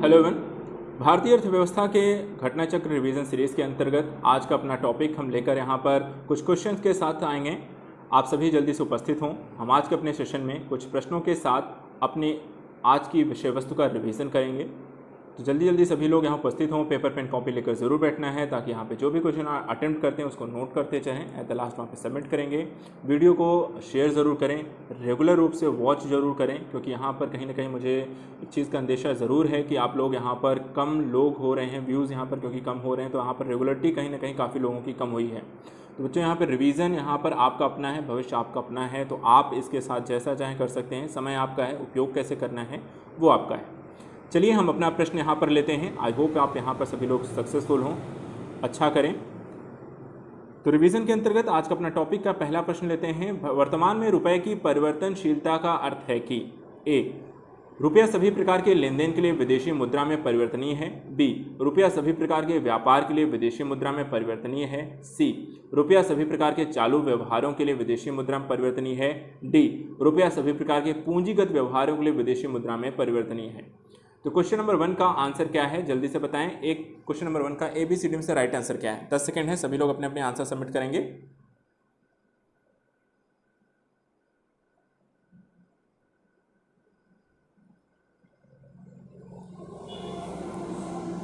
Hello Avon. भारतीय अर्थव्यवस्था के घटना चक्र रिवीजन सीरीज़ के अंतर्गत आज का अपना टॉपिक हम लेकर यहाँ पर कुछ क्वेश्चंस के साथ आएंगे। आप सभी जल्दी से उपस्थित हों। हम आज के अपने सेशन में कुछ प्रश्नों के साथ अपनी आज की विषय वस्तु का रिवीजन करेंगे। तो जल्दी सभी लोग यहाँ उपस्थित हों, पेपर पेन कॉपी लेकर ज़रूर बैठना है ताकि यहाँ पे जो भी क्वेश्चन अटेम्प्ट करते हैं उसको नोट करते चाहें, एट द लास्ट वहाँ पे सबमिट करेंगे। वीडियो को शेयर ज़रूर करें, रेगुलर रूप से वॉच ज़रूर करें, क्योंकि यहाँ पर कहीं ना कहीं मुझे एक चीज़ का अंदेशा ज़रूर है कि आप लोग यहाँ पर कम लोग हो रहे हैं, व्यूज़ यहाँ पर क्योंकि कम हो रहे हैं, तो यहाँ पर रेगुलरिटी कहीं ना कहीं काफ़ी लोगों की कम हुई है। तो बच्चों यहाँ पर रिवीजन यहाँ पर आपका अपना है, भविष्य आपका अपना है, तो आप इसके साथ जैसा चाहें कर सकते हैं। समय आपका है, उपयोग कैसे करना है वो आपका है। चलिए हम अपना प्रश्न यहाँ पर लेते हैं। आई होप आप यहाँ पर सभी लोग सक्सेसफुल हों, अच्छा करें। तो रिवीजन के अंतर्गत आज का अपना टॉपिक का पहला प्रश्न लेते हैं। वर्तमान में रुपए की परिवर्तनशीलता का अर्थ है कि ए, रुपया सभी प्रकार के लेन देन के लिए विदेशी मुद्रा में परिवर्तनीय है। बी, रुपया सभी प्रकार के व्यापार के लिए विदेशी मुद्रा में परिवर्तनीय है। सी, रुपया सभी प्रकार के चालू व्यवहारों के लिए विदेशी मुद्रा में परिवर्तनीय है। डी, रुपया सभी प्रकार के पूंजीगत व्यवहारों के लिए विदेशी मुद्रा में परिवर्तनीय है। तो क्वेश्चन नंबर 1 का आंसर क्या है, जल्दी से बताएं। एक क्वेश्चन नंबर 1 का ABCD में से राइट आंसर क्या है? 10 सेकंड है, सभी लोग अपने अपने आंसर सबमिट करेंगे।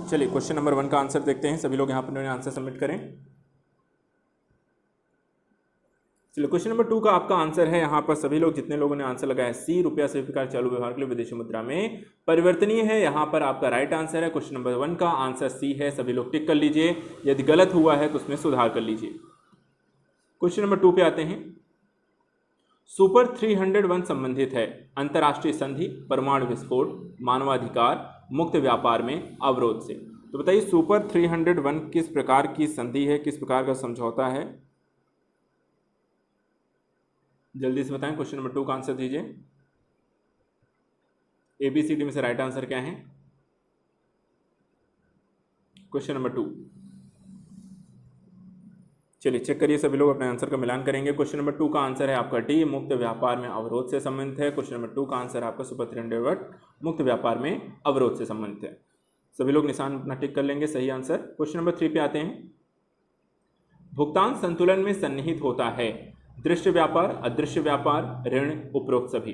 चलिए क्वेश्चन नंबर 1 का आंसर देखते हैं, सभी लोग यहाँ पर आंसर सबमिट करें। चलिए क्वेश्चन नंबर 2 का आपका आंसर है, यहाँ पर सभी लोग जितने लोगों ने आंसर लगाया सी, रुपया सभी प्रकार चालू व्यवहार के लिए विदेशी मुद्रा में परिवर्तनीय है, यहाँ पर आपका राइट आंसर है। क्वेश्चन नंबर 1 का आंसर सी है, सभी लोग टिक कर लीजिए। यदि गलत हुआ है तो उसमें सुधार कर लीजिए। क्वेश्चन नंबर 2 पे आते हैं। सुपर 301 संबंधित है अंतर्राष्ट्रीय संधि, परमाणु विस्फोट, मानवाधिकार, मुक्त व्यापार में अवरोध से। तो बताइए सुपर 301 किस प्रकार की संधि है, किस प्रकार का समझौता है? जल्दी से बताएं। क्वेश्चन नंबर 2 का आंसर दीजिए। ABCD में से राइट आंसर क्या है? Question number 2। चलिए चेक करिए, सभी लोग अपने आंसर का मिलान करेंगे। क्वेश्चन नंबर 2 का आंसर है आपका डी, मुक्त व्यापार में अवरोध से संबंधित है। क्वेश्चन नंबर 2 का आंसर है आपका सुपर 301 मुक्त व्यापार में अवरोध से संबंधित है। सभी लोग निशान अपना टिक कर लेंगे, सही आंसर। क्वेश्चन नंबर 3 पे आते हैं। भुगतान संतुलन में सन्निहित होता है दृश्य व्यापार, अदृश्य व्यापार, ऋण, उपरोक्त सभी।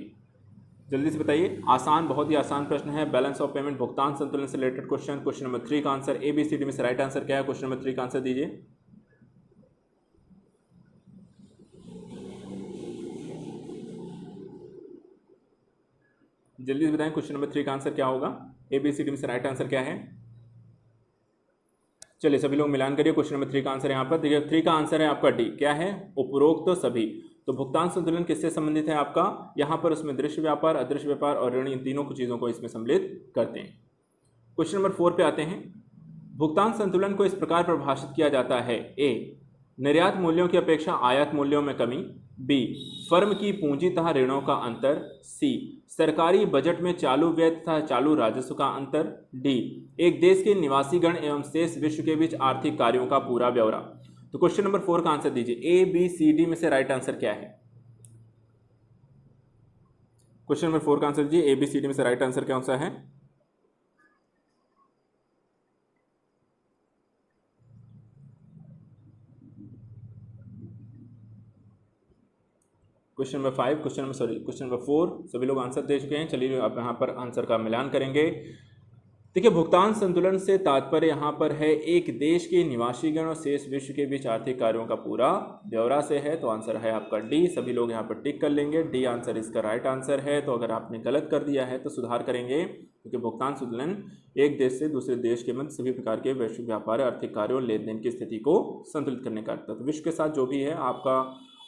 जल्दी से बताइए, आसान, बहुत ही आसान प्रश्न है। बैलेंस ऑफ पेमेंट, भुगतान संतुलन से रिलेटेड क्वेश्चन। क्वेश्चन नंबर 3 का आंसर ABCD में से राइट आंसर क्या है? क्वेश्चन नंबर 3 का आंसर दीजिए। जल्दी से बताएं क्वेश्चन नंबर 3 का आंसर क्या होगा? ABCD में से राइट आंसर क्या है? चलिए सभी लोग मिलान करिए। क्वेश्चन नंबर 3 का आंसर यहाँ पर देखिए, 3 का आंसर है आपका डी। क्या है? उपरोक्त तो सभी। तो भुगतान संतुलन किससे संबंधित है आपका? यहाँ पर उसमें दृश्य व्यापार, अदृश्य व्यापार और ऋण, इन तीनों की चीज़ों को इसमें सम्मिलित करते हैं। क्वेश्चन नंबर 4 पे आते हैं। भुगतान संतुलन को इस प्रकार परिभाषित किया जाता है। ए, निर्यात मूल्यों की अपेक्षा आयात मूल्यों में कमी। बी, फर्म की पूंजी तथा ऋणों का अंतर। सी, सरकारी बजट में चालू व्यय तथा चालू राजस्व का अंतर। डी, एक देश के निवासीगण एवं शेष विश्व के बीच आर्थिक कार्यों का पूरा ब्यौरा। तो क्वेश्चन नंबर 4 का आंसर दीजिए। ABCD में से राइट आंसर क्या है? क्वेश्चन नंबर 4 का आंसर दीजिए। ABCD में से राइट आंसर कौन सा है? क्वेश्चन नंबर 5, क्वेश्चन नंबर 4 सभी लोग आंसर दे चुके हैं। चलिए अब यहाँ पर आंसर का मिलान करेंगे। देखिए, भुगतान संतुलन से तात्पर्य यहाँ पर है एक देश के निवासीगण और शेष विश्व के बीच आर्थिक कार्यों का पूरा ब्यौरा से है। तो आंसर है आपका डी। सभी लोग यहाँ पर टिक कर लेंगे, डी आंसर इसका राइट आंसर है। तो अगर आपने गलत कर दिया है तो सुधार करेंगे, क्योंकि भुगतान संतुलन एक देश से दूसरे देश के मध्य सभी प्रकार के वैश्विक व्यापार, आर्थिक कार्यों और लेन देन की स्थिति को संतुलित करने का अर्थ है। तो विश्व के साथ जो भी है, आपका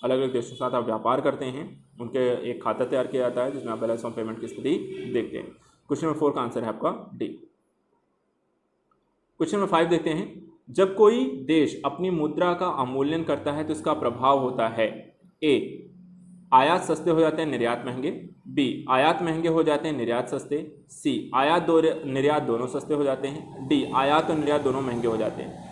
अलग अलग देशों के साथ आप व्यापार करते हैं, उनके एक खाता तैयार किया जाता है जिसमें आप बैलेंस ऑफ पेमेंट की स्थिति देखते हैं। क्वेश्चन नंबर 4 का आंसर है आपका डी। क्वेश्चन नंबर 5 देखते हैं। जब कोई देश अपनी मुद्रा का अवमूल्यन करता है तो इसका प्रभाव होता है। ए, आयात सस्ते हो जाते हैं, निर्यात महंगे। बी, आयात महंगे हो जाते हैं, निर्यात सस्ते। सी, आयात निर्यात दोनों सस्ते हो जाते हैं। डी, आयात और निर्यात दोनों महंगे हो जाते हैं।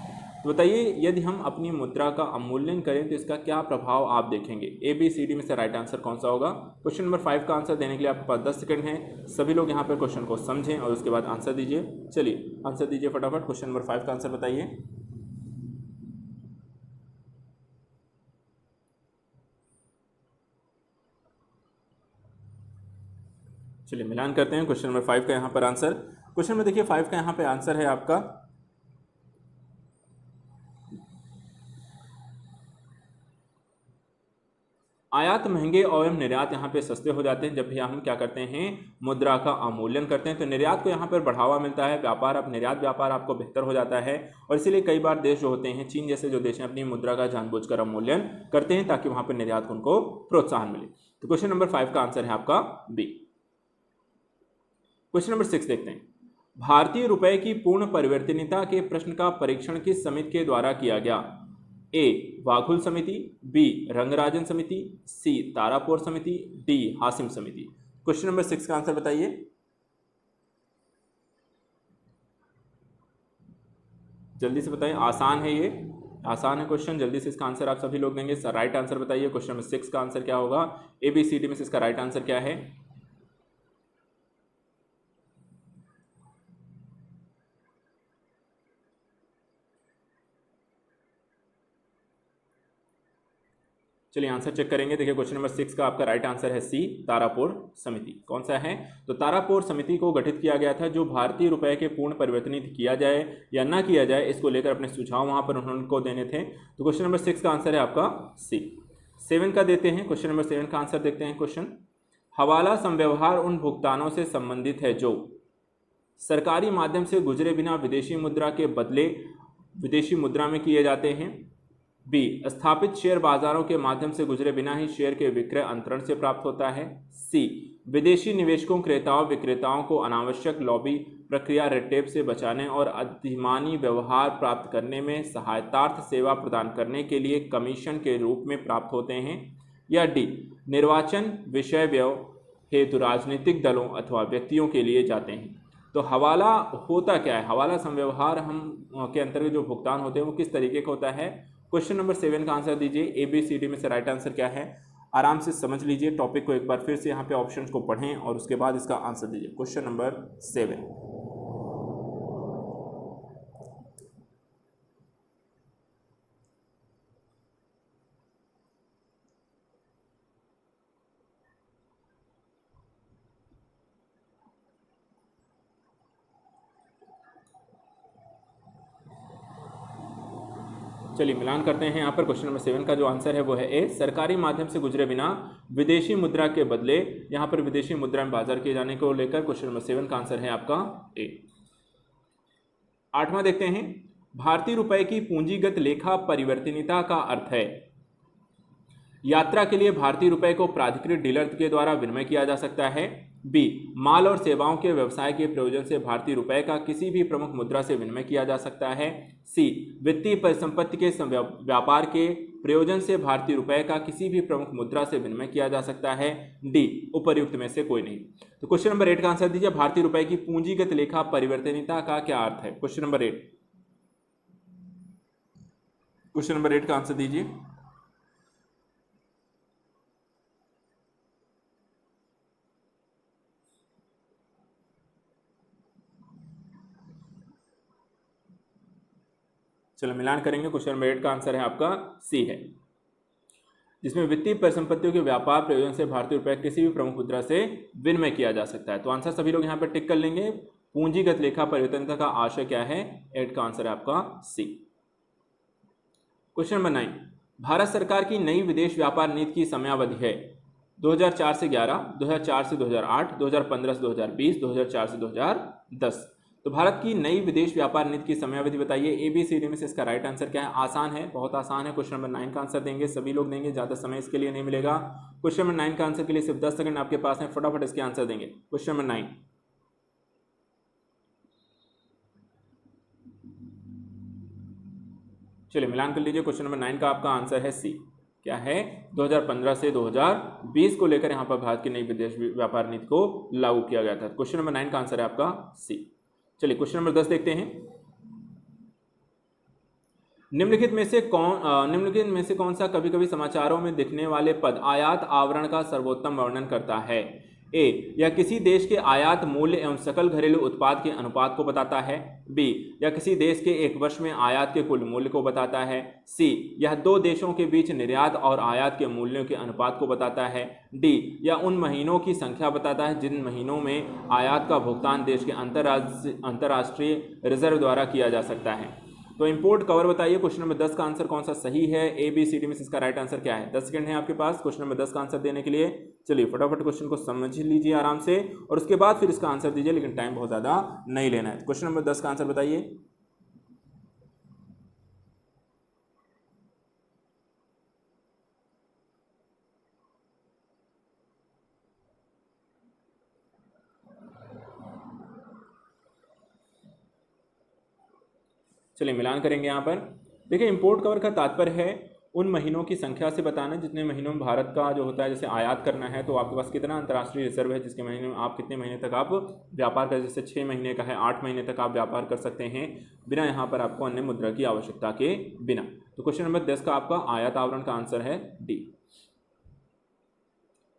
तो बताइए यदि हम अपनी मुद्रा का अवमूल्यन करें तो इसका क्या प्रभाव आप देखेंगे। ए बी सी डी में से राइट आंसर कौन सा होगा। क्वेश्चन नंबर 5 का आंसर देने के लिए आपके पास 10 सेकंड है। सभी लोग यहाँ पर क्वेश्चन को समझें और उसके बाद आंसर दीजिए। चलिए आंसर दीजिए फटाफट। क्वेश्चन नंबर 5 का आंसर बताइए। चलिए मिलान करते हैं क्वेश्चन नंबर 5 का यहाँ पर आंसर। क्वेश्चन में देखिए 5 का यहाँ पे आंसर है आपका आयात महंगे और निर्यात यहाँ पे सस्ते हो जाते हैं जब भी हम क्या करते हैं, मुद्रा का अवमूल्यन करते हैं। तो निर्यात को यहाँ पर बढ़ावा मिलता है, व्यापार अब निर्यात व्यापार आपको बेहतर हो जाता है। और इसीलिए कई बार देश जो होते हैं, चीन जैसे जो देश हैं, अपनी मुद्रा का जानबूझकर अवमूल्यन करते हैं ताकि वहाँ पर निर्यात को उनको प्रोत्साहन मिले। तो क्वेश्चन नंबर 5 का आंसर है आपका बी। क्वेश्चन नंबर 6 देखते हैं। भारतीय रुपए की पूर्ण परिवर्तनीयता के प्रश्न का परीक्षण किस समिति के द्वारा किया गया। ए वाघुल समिति, बी रंगराजन समिति, सी तारापुर समिति, डी हासिम समिति। क्वेश्चन नंबर 6 का आंसर बताइए। जल्दी से बताइए, आसान है ये, आसान है क्वेश्चन। जल्दी से इसका आंसर आप सभी लोग देंगे। राइट आंसर बताइए। क्वेश्चन नंबर 6 का आंसर क्या होगा। ए बी सी डी में से इसका राइट आंसर क्या है। चलिए आंसर चेक करेंगे। देखिए क्वेश्चन नंबर 6 का आपका राइट आंसर है सी तारापुर समिति। कौन सा है, तो तारापुर समिति को गठित किया गया था जो भारतीय रुपए के पूर्ण परिवर्तनित किया जाए या ना किया जाए इसको लेकर अपने सुझाव वहां पर उनको देने थे। तो क्वेश्चन नंबर 6 का आंसर है आपका सी। 7 का देते हैं। क्वेश्चन नंबर 7 का आंसर देखते हैं। क्वेश्चन, हवाला संव्यवहार उन भुगतानों से संबंधित है जो सरकारी माध्यम से गुजरे बिना विदेशी मुद्रा के बदले विदेशी मुद्रा में किए जाते हैं। बी स्थापित शेयर बाजारों के माध्यम से गुजरे बिना ही शेयर के विक्रय अंतरण से प्राप्त होता है। सी विदेशी निवेशकों क्रेताओं विक्रेताओं को अनावश्यक लॉबी प्रक्रिया रेड टेप से बचाने और अधिमानी व्यवहार प्राप्त करने में सहायतार्थ सेवा प्रदान करने के लिए कमीशन के रूप में प्राप्त होते हैं। या डी निर्वाचन विषय व्यय हेतु राजनीतिक दलों अथवा व्यक्तियों के लिए जाते हैं। तो हवाला होता क्या है, हवाला संव्यवहार हम के अंतर्गत जो भुगतान होते हैं वो किस तरीके का होता है। क्वेश्चन नंबर 7 का आंसर दीजिए। ए बी सी डी में से राइट आंसर क्या है, आराम से समझ लीजिए टॉपिक को एक बार फिर से यहाँ पे ऑप्शंस को पढ़ें और उसके बाद इसका आंसर दीजिए। Question number 7। चलिए मिलान करते हैं यहाँ पर। क्वेश्चन नंबर 7 का जो आंसर है वो है ए सरकारी माध्यम से गुजरे बिना विदेशी मुद्रा के बदले यहाँ पर विदेशी मुद्रा में बाजार किए जाने को लेकर क्वेश्चन नंबर 7 का आंसर है आपका ए। 8वां देखते हैं। भारतीय रुपए की पूंजीगत लेखा परिवर्तनीयता का अर्थ है यात्रा के लिए भारतीय रुपए को प्राधिकृत डीलर के द्वारा विनिमय किया जा सकता है। बी माल और सेवाओं के व्यवसाय के प्रयोजन से भारतीय रुपए का किसी भी प्रमुख मुद्रा से विनिमय किया जा सकता है। सी वित्तीय परिसंपत्ति के व्यापार के प्रयोजन से भारतीय रुपए का किसी भी प्रमुख मुद्रा से विनिमय किया जा सकता है। डी उपर्युक्त में से कोई नहीं। तो क्वेश्चन नंबर 8 का आंसर दीजिए। भारतीय रुपए की पूंजीगत लेखा परिवर्तनीयता का क्या अर्थ है। क्वेश्चन नंबर 8, क्वेश्चन नंबर 8 का आंसर दीजिए। चलो मिलान करेंगे। क्वेश्चन नंबर 8 का आंसर है आपका सी है, जिसमें वित्तीय परिसंपत्तियों के व्यापार प्रयोजन से भारतीय रुपए किसी भी प्रमुख मुद्रा से विनिमय किया जा सकता है। तो आंसर सभी लोग यहाँ पर टिक कर लेंगे। पूंजीगत लेखा परिवर्तनीयता का आशय क्या है, 8 का आंसर है आपका सी। क्वेश्चन नंबर 9, भारत सरकार की नई विदेश व्यापार नीति की समयावधि है 2004 से 11, 2004 से 2008, 2015 से 2020, 2004 से 2010। तो भारत की नई विदेश व्यापार नीति की समयावधि बताइए। ए बी सी डी में से इसका राइट आंसर क्या है। आसान है, बहुत आसान है। क्वेश्चन नंबर 9 का आंसर देंगे सभी लोग देंगे, ज़्यादा समय इसके लिए नहीं मिलेगा। क्वेश्चन नंबर 9 का आंसर के लिए सिर्फ 10 सेकंड आपके पास है, फटाफट इसके आंसर देंगे। क्वेश्चन नंबर 9, चलिए मिलान कर लीजिए। क्वेश्चन नंबर 9 का आपका आंसर है सी। क्या है, 2015 से 2020 को लेकर यहाँ पर भारत की नई विदेश व्यापार नीति को लागू किया गया था। क्वेश्चन नंबर 9 का आंसर है आपका सी। चलिए क्वेश्चन नंबर 10 देखते हैं। निम्नलिखित में से कौन सा कभी कभी समाचारों में दिखने वाले पद आयात आवरण का सर्वोत्तम वर्णन करता है? ए, यह किसी देश के आयात मूल्य एवं सकल घरेलू उत्पाद के अनुपात को बताता है। बी, यह किसी देश के एक वर्ष में आयात के कुल मूल्य को बताता है। सी, यह दो देशों के बीच निर्यात और आयात के मूल्यों के अनुपात को बताता है। डी, यह उन महीनों की संख्या बताता है जिन महीनों में आयात का भुगतान देश के अंतर्राष्ट्रीय रिजर्व द्वारा किया जा सकता है। तो इंपोर्ट कवर बताइए, क्वेश्चन नंबर 10 का आंसर कौन सा सही है? ए बी सी डी में से इसका राइट आंसर क्या है? 10 सेकंड है आपके पास क्वेश्चन नंबर 10 का आंसर देने के लिए। चलिए फटाफट क्वेश्चन को समझ लीजिए आराम से और उसके बाद फिर इसका आंसर दीजिए, लेकिन टाइम बहुत ज़्यादा नहीं लेना है। क्वेश्चन नंबर 10 का आंसर बताइए। चलिए मिलान करेंगे यहाँ पर। देखिए इंपोर्ट कवर का तात्पर्य है उन महीनों की संख्या से बताना जितने महीनों में भारत का जो होता है, जैसे आयात करना है तो आपके पास कितना अंतर्राष्ट्रीय रिजर्व है जिसके महीने में आप कितने महीने तक आप व्यापार कर, जैसे 6 महीने का है 8 महीने तक आप व्यापार कर सकते हैं बिना यहाँ पर आपको अन्य मुद्रा की आवश्यकता के बिना। तो क्वेश्चन नंबर 10 का आपका आयात आवरण का आंसर है डी।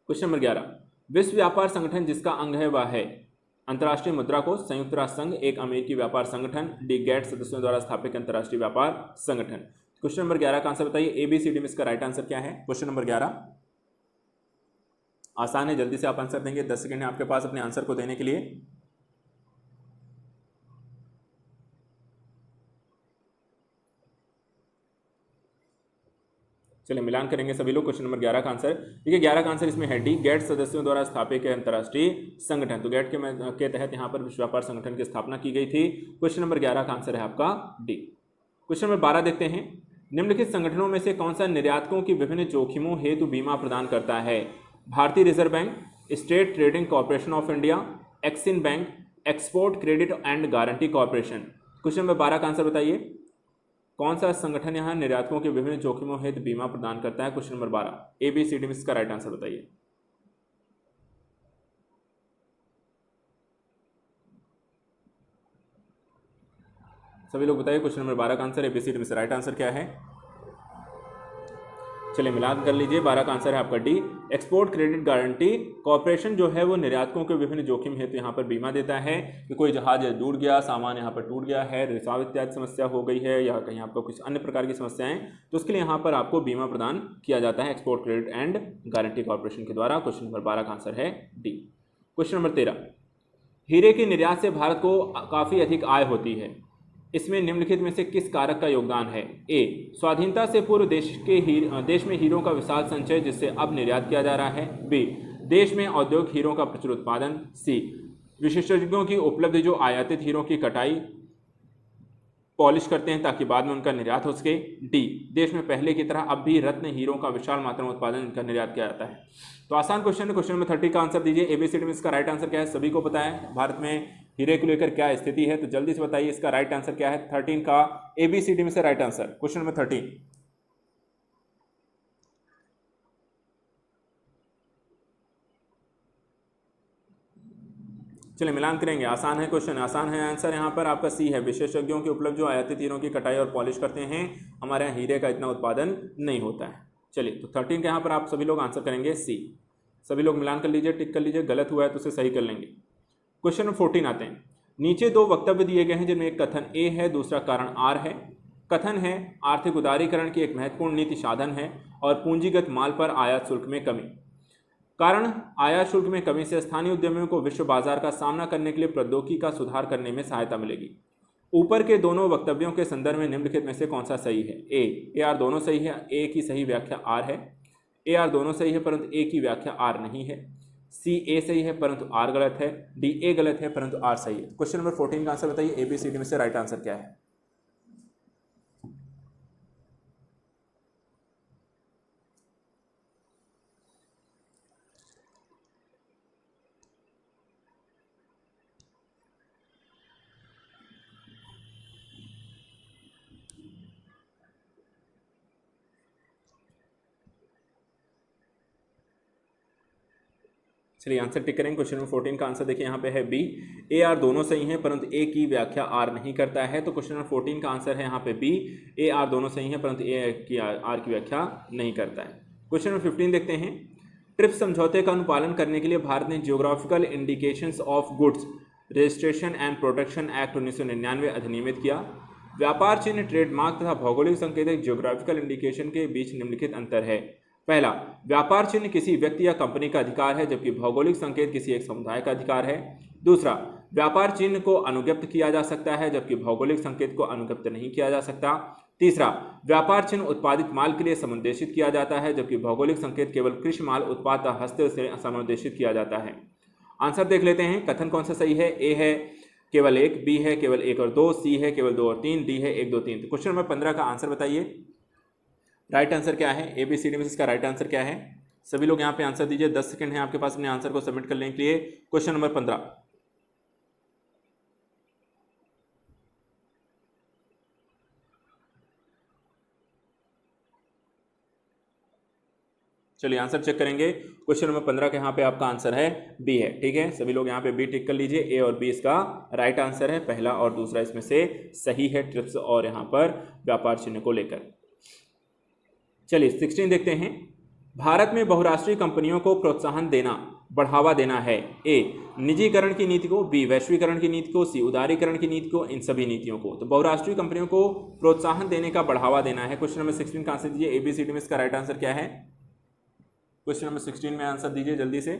क्वेश्चन नंबर 11, विश्व व्यापार संगठन जिसका अंग है वह है? अंतर्राष्ट्रीय मुद्रा कोष, संयुक्त राष्ट्र संघ, एक अमेरिकी व्यापार संगठन, डी गैट सदस्यों द्वारा स्थापित अंतर्राष्ट्रीय व्यापार संगठन। क्वेश्चन नंबर 11 का आंसर बताइए। एबीसीडी में इसका राइट आंसर क्या है? क्वेश्चन नंबर 11 आसान है, जल्दी से आप आंसर देंगे। 10 सेकंड है आपके पास अपने आंसर को देने के लिए। चलिए मिलान करेंगे सभी लोग। क्वेश्चन नंबर 11 का आंसर देखिए, 11 का आंसर इसमें है डी, गैट सदस्यों द्वारा स्थापित अंतर्राष्ट्रीय संगठन। तो गैट के तहत यहाँ पर विश्व व्यापार संगठन की स्थापना की गई थी। क्वेश्चन नंबर 11 का आंसर है आपका डी। क्वेश्चन नंबर 12 देखते हैं, निम्नलिखित संगठनों में से कौन सा निर्यातकों की विभिन्न जोखिमों हेतु बीमा प्रदान करता है? भारतीय reserve bank, state trading corporation of India, Exim bank, export credit and guarantee corporation. Question number 12 का आंसर बताइए, कौन सा संगठन यहाँ निर्यातकों के विभिन्न जोखिमों हेतु बीमा प्रदान करता है? क्वेश्चन नंबर 12 एबीसीडी में इसका राइट आंसर बताइए। सभी लोग बताइए क्वेश्चन नंबर 12 का आंसर एबीसीडी में से राइट आंसर क्या है? चलिए मिलान कर लीजिए। 12 का आंसर है आपका D, export credit guarantee corporation जो है वो निर्यातकों के विभिन्न जोखिम हेतु यहाँ पर बीमा देता है कि कोई जहाज डूब गया, सामान यहाँ पर टूट गया है, रिसाव इत्यादि समस्या हो गई है या कहीं आपको कुछ अन्य प्रकार की समस्याएं, तो उसके लिए यहाँ पर आपको बीमा प्रदान किया जाता है export credit and guarantee corporation के द्वारा। क्वेश्चन नंबर 12 का आंसर है डी। क्वेश्चन नंबर 13, हीरे के निर्यात से भारत को काफ़ी अधिक आय होती है, इसमें निम्नलिखित में से किस कारक का योगदान है? ए, स्वाधीनता से पूर्व देश में हीरों का विशाल संचय जिससे अब निर्यात किया जा रहा है। बी, देश में औद्योगिक हीरों का प्रचुर उत्पादन। सी, विशेषज्ञों की उपलब्धि जो आयातित हीरों की कटाई पॉलिश करते हैं ताकि बाद में उनका निर्यात हो सके। डी, देश में पहले की तरह अब भी रत्न हीरों का विशाल मात्रा में उत्पादन इनका निर्यात किया जाता है। तो आसान क्वेश्चन है, क्वेश्चन नंबर 30 का आंसर दीजिए। एबीसीडी में इसका राइट आंसर क्या है? सभी को पता है भारत में हीरे को लेकर क्या स्थिति है, तो जल्दी से बताइए इसका राइट आंसर क्या है? 13 का एबीसीडी में से राइट आंसर क्वेश्चन नंबर 13। चलिए मिलान करेंगे। आसान है क्वेश्चन, आसान है आंसर यहाँ पर आपका सी है, विशेषज्ञों के उपलब्ध जो आयातित हीरों की कटाई और पॉलिश करते हैं, हमारे यहाँ हीरे का इतना उत्पादन नहीं होता है। चलिए तो 13 के यहाँ पर आप सभी लोग आंसर करेंगे सी। सभी लोग मिलान कर लीजिए, टिक कर लीजिए, गलत हुआ है तो उसे सही कर लेंगे। क्वेश्चन नंबर 14 आते हैं। नीचे दो वक्तव्य दिए गए हैं जिनमें एक कथन ए है, दूसरा कारण आर है। कथन है आर्थिक उदारीकरण की एक महत्वपूर्ण नीति साधन है और पूंजीगत माल पर आयात शुल्क में कमी। कारण, आयात शुल्क में कमी से स्थानीय उद्यमियों को विश्व बाजार का सामना करने के लिए प्रौद्योगिकी का सुधार करने में सहायता मिलेगी। ऊपर के दोनों वक्तव्यों के संदर्भ में निम्नलिखित में से कौन सा सही है? ए आर दोनों सही है, ए की सही व्याख्या आर है। ए आर दोनों सही है परंतु ए की व्याख्या आर नहीं है। सी, ए सही है परंतु आर गलत है। डी, ए गलत है परंतु आर सही है। क्वेश्चन नंबर 14 का आंसर बताइए, एबीसीडी में से राइट आंसर क्या है? चलिए आंसर टिक करेंगे। क्वेश्चन नंबर 14 का आंसर देखिए यहाँ पे है बी, ए आर दोनों सही हैं परंतु ए की व्याख्या आर नहीं करता है। तो क्वेश्चन नंबर 14 का आंसर है यहाँ पे बी, ए आर दोनों सही हैं परंतु ए की आर की व्याख्या नहीं करता है। क्वेश्चन नंबर 15 देखते हैं। ट्रिप्स समझौते का अनुपालन करने के लिए भारत ने geographical indications of goods registration and protection act 1999 अधिनियमित किया। व्यापार चिन्ह, ट्रेडमार्क तथा भौगोलिक संकेतक जियोग्राफिकल इंडिकेशन के बीच निम्नलिखित अंतर है। पहला, व्यापार चिन्ह किसी व्यक्ति या कंपनी का अधिकार है जबकि भौगोलिक संकेत किसी एक समुदाय का अधिकार है। दूसरा, व्यापार चिन्ह को अनुज्ञप्त किया जा सकता है जबकि भौगोलिक संकेत को अनुज्ञप्त नहीं किया जा सकता। तीसरा, व्यापार चिन्ह उत्पादित माल के लिए समुद्देशित किया जाता है जबकि भौगोलिक संकेत केवल कृषि माल उत्पाद हस्त से समुद्देशित किया जाता है। आंसर देख लेते हैं। कथन कौन सा सही है? ए है केवल 1, बी है केवल 1 और 2, सी है केवल 2 और 3, डी है 1 2 3। तो क्वेश्चन नंबर 15 का आंसर बताइए। राइट आंसर क्या है? ए बी सी डी में इसका राइट आंसर क्या है? सभी लोग यहाँ पे आंसर दीजिए। 10 सेकंड है आपके पास अपने आंसर को सबमिट करने के लिए। क्वेश्चन नंबर 15, चलिए आंसर चेक करेंगे। क्वेश्चन नंबर 15 के यहाँ पे आपका आंसर है बी है। ठीक है, सभी लोग यहाँ पे बी टिक कर लीजिए। ए और बी इसका राइट आंसर है। पहला और दूसरा इसमें से सही है, ट्रिप्स और यहाँ पर व्यापार चिन्ह को लेकर। चलिए 16 देखते हैं। भारत में बहुराष्ट्रीय कंपनियों को प्रोत्साहन देना, बढ़ावा देना है। ए, निजीकरण की नीति को, बी, वैश्वीकरण की नीति को, सी, उदारीकरण की नीति को, इन सभी नीतियों को। तो बहुराष्ट्रीय कंपनियों को प्रोत्साहन देने का बढ़ावा देना है। क्वेश्चन नंबर 16 का आंसर दीजिए। ए बी सी डी में इसका राइट आंसर क्या है? क्वेश्चन नंबर 16 में आंसर दीजिए जल्दी से।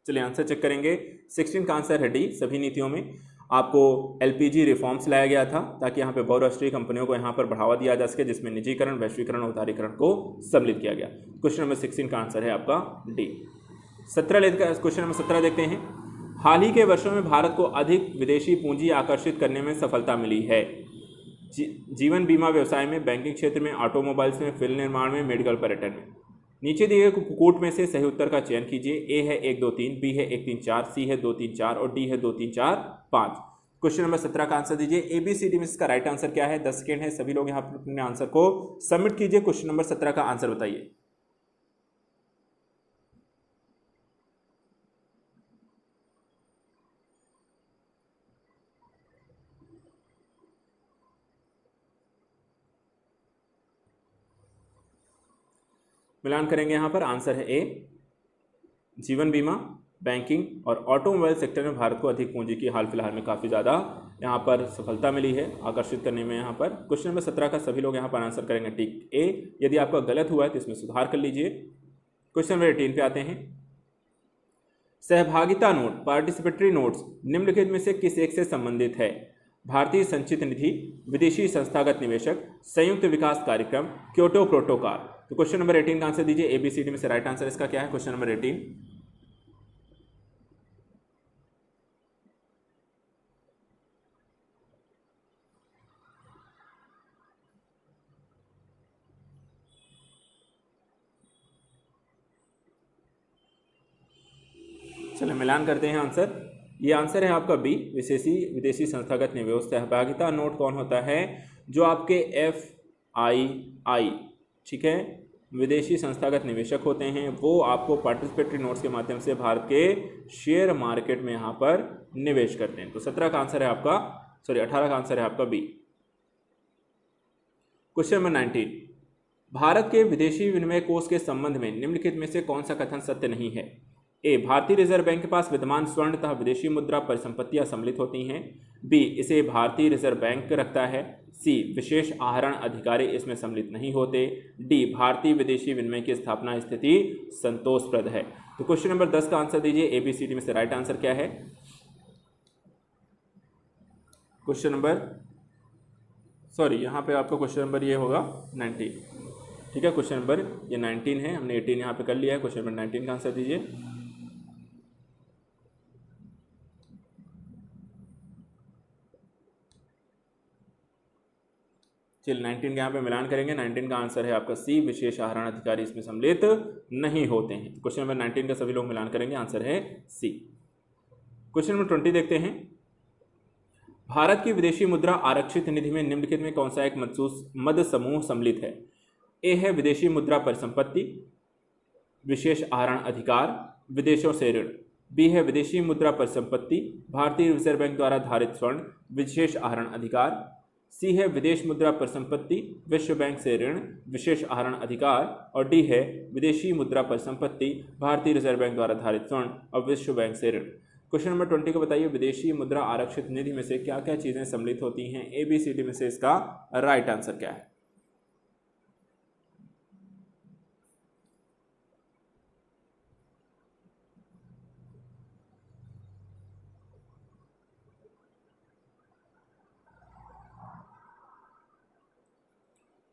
चलिए आंसर चेक करेंगे। 16 का आंसर है डी, सभी नीतियों में आपको एलपीजी रिफॉर्म्स लाया गया था ताकि यहाँ पे बहुराष्ट्रीय कंपनियों को यहाँ पर बढ़ावा दिया जा सके, जिसमें निजीकरण, वैश्वीकरण, उदारीकरण को सम्मिलित किया गया। क्वेश्चन नंबर 16 का आंसर है आपका डी। 17 क्वेश्चन नंबर 17 देखते हैं। हाल ही के वर्षों में भारत को अधिक विदेशी पूंजी आकर्षित करने में सफलता मिली है। जीवन बीमा व्यवसाय में, बैंकिंग क्षेत्र में, ऑटोमोबाइल्स में, फिल्म निर्माण में, मेडिकल पर्यटन में। नीचे दिए गए कूट में से सही उत्तर का चयन कीजिए। ए है 1 2 3, बी है 1 3 4, सी है 2 3 4 और डी है 2 3 4 5। क्वेश्चन नंबर 17 का आंसर दीजिए। ए बी सी डी में इसका राइट आंसर क्या है? 10 सेकेंड है, सभी लोग यहाँ पर अपने आंसर को सबमिट कीजिए। क्वेश्चन नंबर 17 का आंसर बताइए। मिलान करेंगे यहाँ पर। आंसर है ए, जीवन बीमा, बैंकिंग और ऑटोमोबाइल सेक्टर में भारत को अधिक पूंजी की हाल फिलहाल में काफ़ी ज़्यादा यहाँ पर सफलता मिली है आकर्षित करने में। यहाँ पर क्वेश्चन नंबर 17 का सभी लोग यहाँ पर आंसर करेंगे टिक ए। यदि आपका गलत हुआ है तो इसमें सुधार कर लीजिए। क्वेश्चन नंबर 18 पे आते हैं। सहभागिता नोट, पार्टिसिपेटरी नोट्स निम्नलिखित में से किस एक से संबंधित है? भारतीय संचित निधि, विदेशी संस्थागत निवेशक, संयुक्त विकास कार्यक्रम, क्योटो प्रोटोकॉल। तो क्वेश्चन नंबर 18 का आंसर दीजिए। एबीसीडी में से राइट आंसर इसका क्या है? Question number 18। चलिए मिलान करते हैं आंसर। ये आंसर है आपका बी, विदेशी संस्थागत निवेश। सहभागिता नोट कौन होता है? जो आपके FII, ठीक है, विदेशी संस्थागत निवेशक होते हैं, वो आपको पार्टिसिपेटरी नोट्स के माध्यम से भारत के शेयर मार्केट में यहाँ पर निवेश करते हैं। तो 17 का आंसर है आपका, 18 का आंसर है आपका बी। Question number 19। भारत के विदेशी विनिमय कोष के संबंध में निम्नलिखित में से कौन सा कथन सत्य नहीं है? ए, भारतीय रिजर्व बैंक के पास विद्यमान स्वर्ण तथा विदेशी मुद्रा परिसंपत्तियां सम्मिलित होती हैं। बी, इसे भारतीय रिजर्व बैंक रखता है। सी, विशेष आहरण अधिकारी इसमें सम्मिलित नहीं होते। डी, भारतीय विदेशी विनिमय की स्थापना स्थिति संतोषप्रद है। तो क्वेश्चन नंबर 10 का आंसर दीजिए। ABCD में से राइट आंसर क्या है? क्वेश्चन नंबर यहाँ पे आपका क्वेश्चन नंबर ये होगा 19, ठीक है। क्वेश्चन नंबर ये 19 है, हमने 18 यहाँ पे कर लिया है। क्वेश्चन नंबर 19 का आंसर दीजिए। चलिए 19 के यहाँ पे मिलान करेंगे। 19 का आंसर है आपका सी, विशेष आहरण अधिकारी इसमें सम्मिलित नहीं होते हैं। क्वेश्चन नंबर 19 का सभी लोग मिलान करेंगे, आंसर है सी। क्वेश्चन नंबर 20 देखते हैं। भारत की विदेशी मुद्रा आरक्षित निधि में निम्नलिखित में कौन सा एक मखसूस मद समूह सम्मिलित है? ए है विदेशी मुद्रा परिसंपत्ति, विशेष आहरण अधिकार, विदेशों से ऋण। बी है विदेशी मुद्रा परिसंपत्ति, भारतीय रिजर्व बैंक द्वारा धारित स्वर्ण, विशेष आहरण अधिकार। सी है विदेश मुद्रा परिसंपत्ति, विश्व बैंक से ऋण, विशेष आहरण अधिकार। और डी है विदेशी मुद्रा परिसंपत्ति, भारतीय रिजर्व बैंक द्वारा धारित स्वर्ण और विश्व बैंक से ऋण। क्वेश्चन नंबर 20 को बताइए, विदेशी मुद्रा आरक्षित निधि में से क्या क्या चीजें सम्मिलित होती हैं? ए बी सी डी में से इसका राइट आंसर क्या है?